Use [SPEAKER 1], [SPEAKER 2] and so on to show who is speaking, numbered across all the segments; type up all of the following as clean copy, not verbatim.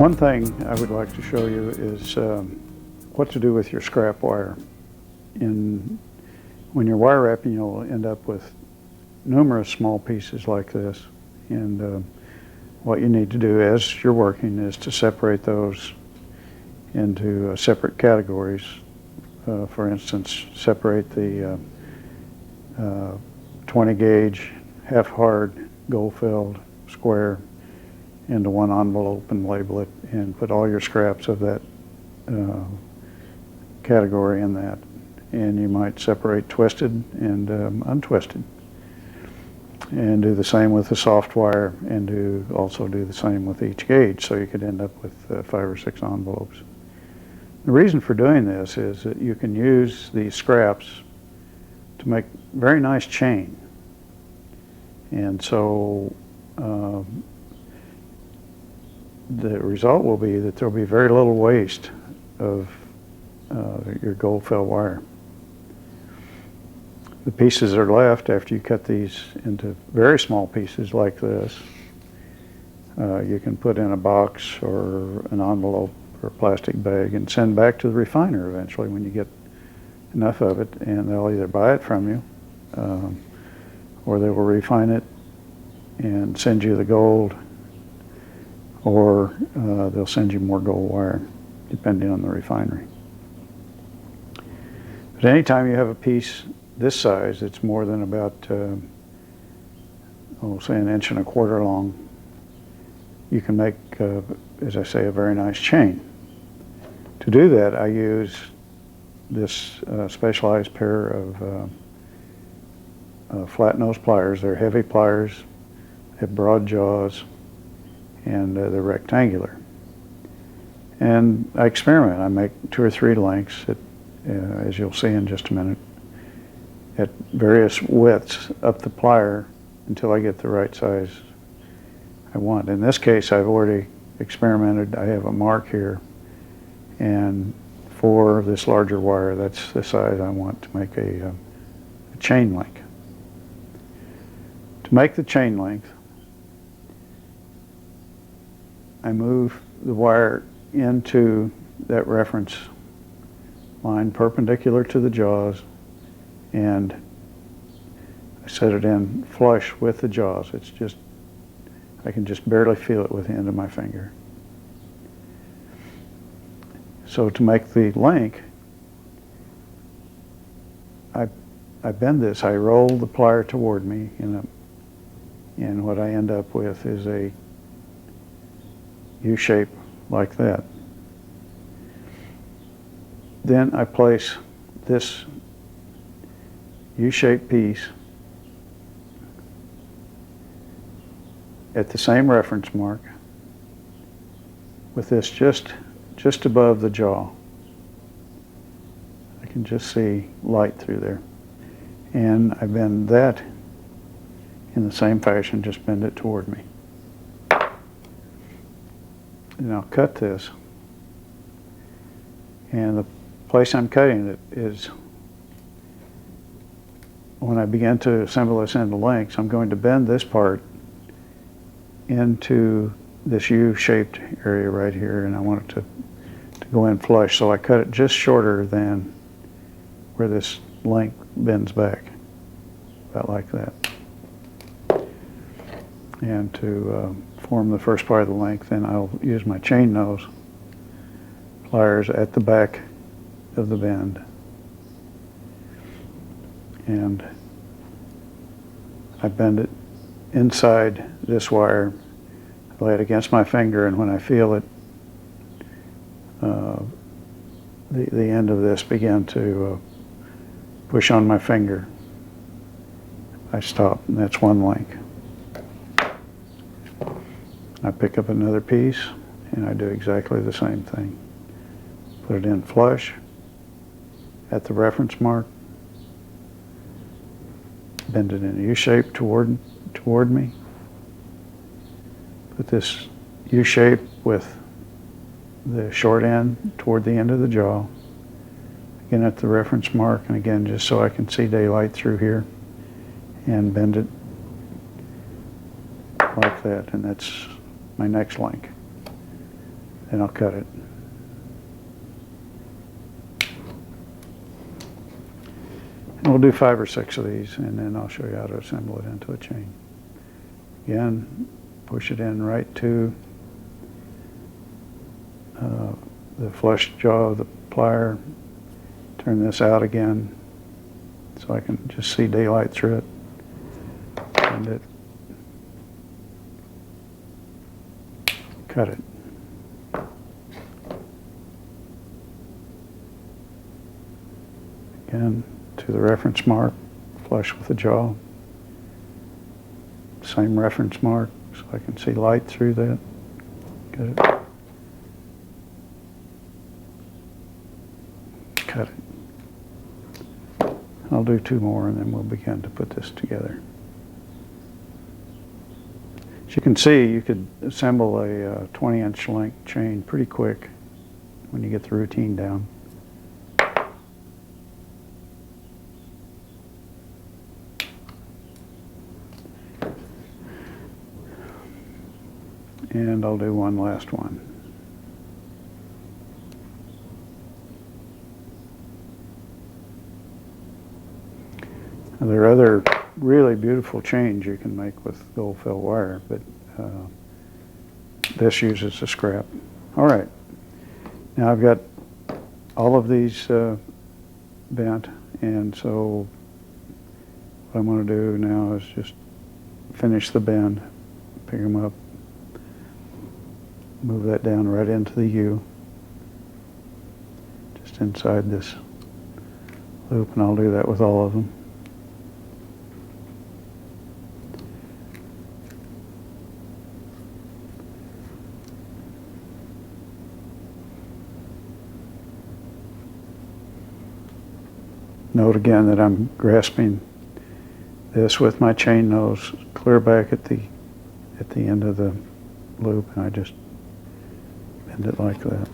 [SPEAKER 1] One thing I would like to show you is what to do with your scrap wire. When you're wire wrapping, you'll end up with numerous small pieces like this, and what you need to do as you're working is to separate those into separate categories. For instance, separate the 20 gauge, half hard, gold filled square into one envelope and label it, and put all your scraps of that category in that. And you might separate twisted and untwisted, and do the same with the soft wire, and also do the same with each gauge, so you could end up with 5 or 6 envelopes. The reason for doing this is that you can use these scraps to make very nice chain, and so the result will be that there will be very little waste of your gold fill wire. The pieces that are left after you cut these into very small pieces like this, you can put in a box or an envelope or a plastic bag and send back to the refiner eventually when you get enough of it, and they'll either buy it from you or they will refine it and send you the gold, or they'll send you more gold wire depending on the refinery. But anytime you have a piece this size, it's more than about, say 1.25 inches long, you can make, as I say, a very nice chain. To do that, I use this specialized pair of flat nose pliers. They're heavy pliers, have broad jaws, and they're rectangular. And I experiment. I make 2 or 3 lengths, as you'll see in just a minute, at various widths up the plier until I get the right size I want. In this case, I've already experimented. I have a mark here, and for this larger wire, that's the size I want to make a chain link. To make the chain length, I move the wire into that reference line perpendicular to the jaws, and I set it in flush with the jaws. It's just, I can just barely feel it with the end of my finger. So to make the link, I bend this, I roll the plier toward me, and what I end up with is a U shape like that. Then I place this U-shaped piece at the same reference mark, with this just above the jaw. I can just see light through there. And I bend that in the same fashion, just bend it toward me. And I'll cut this. And the place I'm cutting it is, when I begin to assemble this into lengths, I'm going to bend this part into this U-shaped area right here, and I want it to go in flush. So I cut it just shorter than where this length bends back, about like that. And to form the first part of the length, then I'll use my chain nose pliers at the back of the bend, and I bend it inside this wire, lay it against my finger, and when I feel it, the end of this begin to push on my finger, I stop, and that's one link. I pick up another piece, and I do exactly the same thing. Put it in flush at the reference mark, bend it in a U shape toward me, put this U shape with the short end toward the end of the jaw, again at the reference mark, and again just so I can see daylight through here, and bend it like that, and that's my next link. Then I'll cut it. And we'll do 5 or 6 of these, and then I'll show you how to assemble it into a chain. Again, push it in right to the flush jaw of the plier. Turn this out again so I can just see daylight through it. Bend it. Cut it. Again, to the reference mark, flush with the jaw. Same reference mark so I can see light through that. Cut it. Cut it. I'll do 2 more and then we'll begin to put this together. As you can see, you could assemble a 20-inch length chain pretty quick when you get the routine down. And I'll do one last one. Now, there are other really beautiful chains you can make with gold fill wire, but this uses a scrap. All right, now I've got all of these bent, and so what I'm going to do now is just finish the bend, pick them up, move that down right into the U, just inside this loop, and I'll do that with all of them. Note again that I'm grasping this with my chain nose clear back at the end of the loop, and I just bend it like that.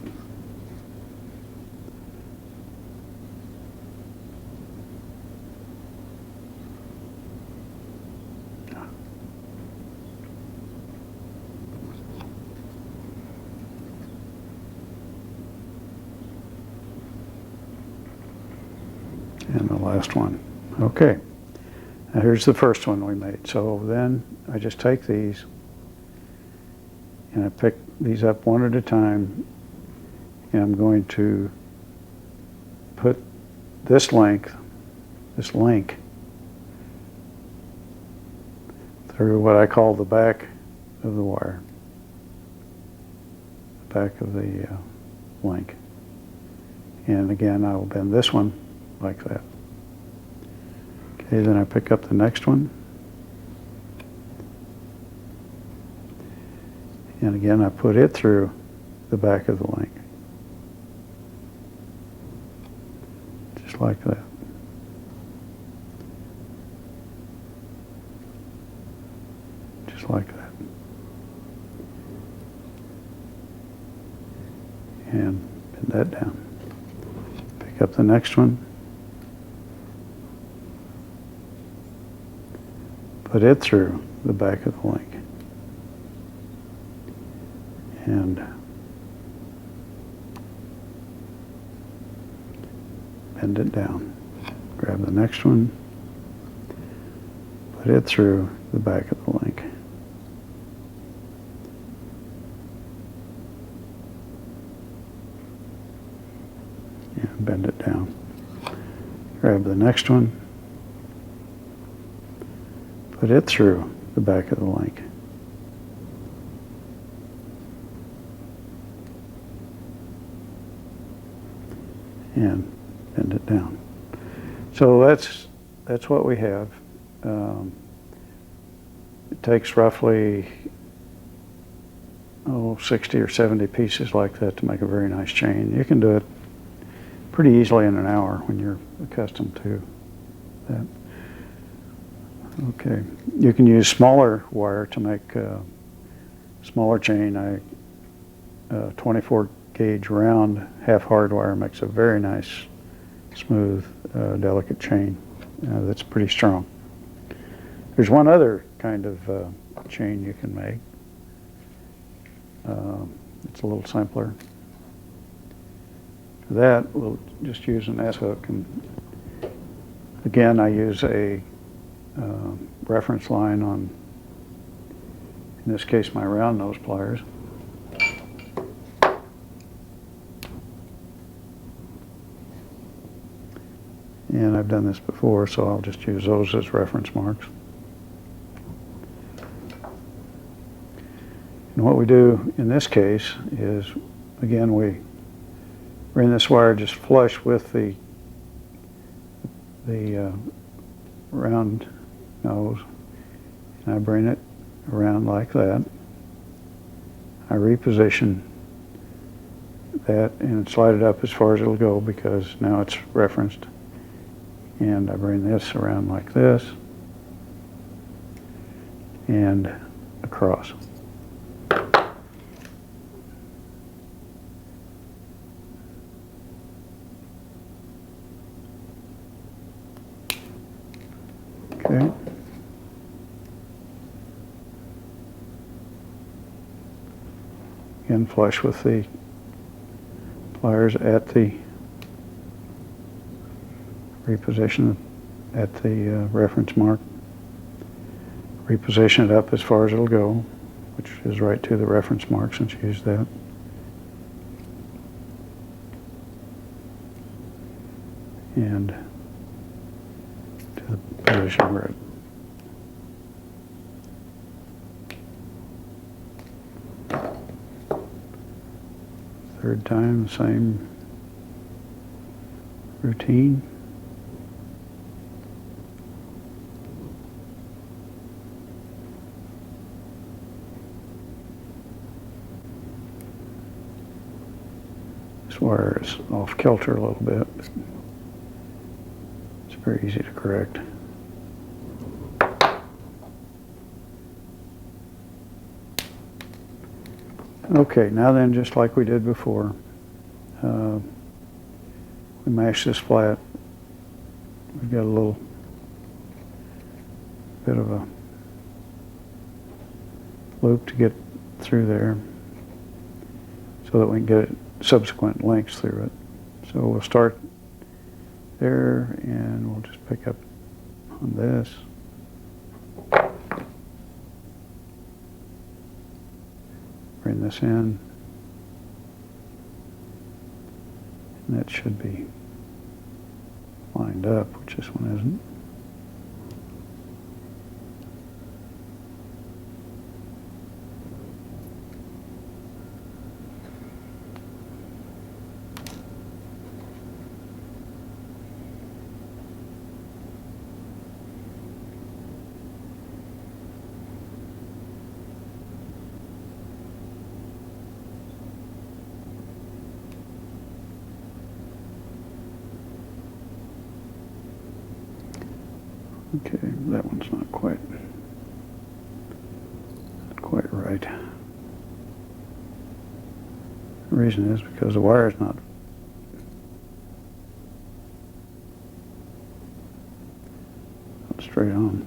[SPEAKER 1] And the last one. Okay, now here's the first one we made. So then I just take these and I pick these up one at a time, and I'm going to put this link through what I call the back of the wire, the back of the link. And again, I will bend this one like that. Okay, then I pick up the next one. And again, I put it through the back of the link. Just like that. Just like that. And bend that down. Pick up the next one. Put it through the back of the link. And bend it down. Grab the next one. Put it through the back of the link. And bend it down. Grab the next one. Put it through the back of the link. And bend it down. So that's what we have. It takes roughly 60 or 70 pieces like that to make a very nice chain. You can do it pretty easily in an hour when you're accustomed to that. Okay, you can use smaller wire to make smaller chain. 24 gauge round half hard wire makes a very nice, smooth, delicate chain that's pretty strong. There's one other kind of chain you can make. It's a little simpler. For that, we'll just use an S-hook, and again, I use a reference line on, in this case, my round nose pliers. And I've done this before, so I'll just use those as reference marks. And what we do in this case is, again, we bring this wire just flush with the round nose, and I bring it around like that. I reposition that and slide it up as far as it'll go because now it's referenced. And I bring this around like this and across. Okay. Again, flush with the pliers at the reposition at the reference mark. Reposition it up as far as it'll go, which is right to the reference mark since you used that. And to the position where it third time, same routine. This wire is off kilter a little bit. It's very easy to correct. Okay, now then, just like we did before, we mash this flat. We've got a little bit of a loop to get through there so that we can get subsequent lengths through it. So we'll start there and we'll just pick up on this. Bring this in, and that should be lined up, which this one isn't. Okay, that one's not quite right. The reason is because the wire is not straight on.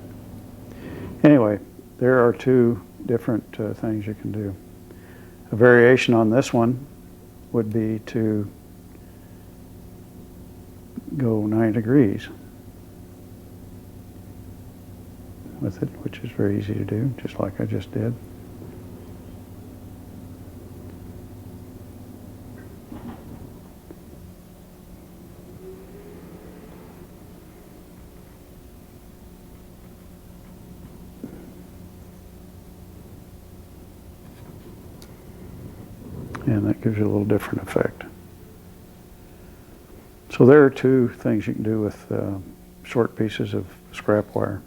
[SPEAKER 1] Anyway, there are two different things you can do. A variation on this one would be to go 90 degrees with it, which is very easy to do, just like I just did. And that gives you a little different effect. So there are two things you can do with short pieces of scrap wire.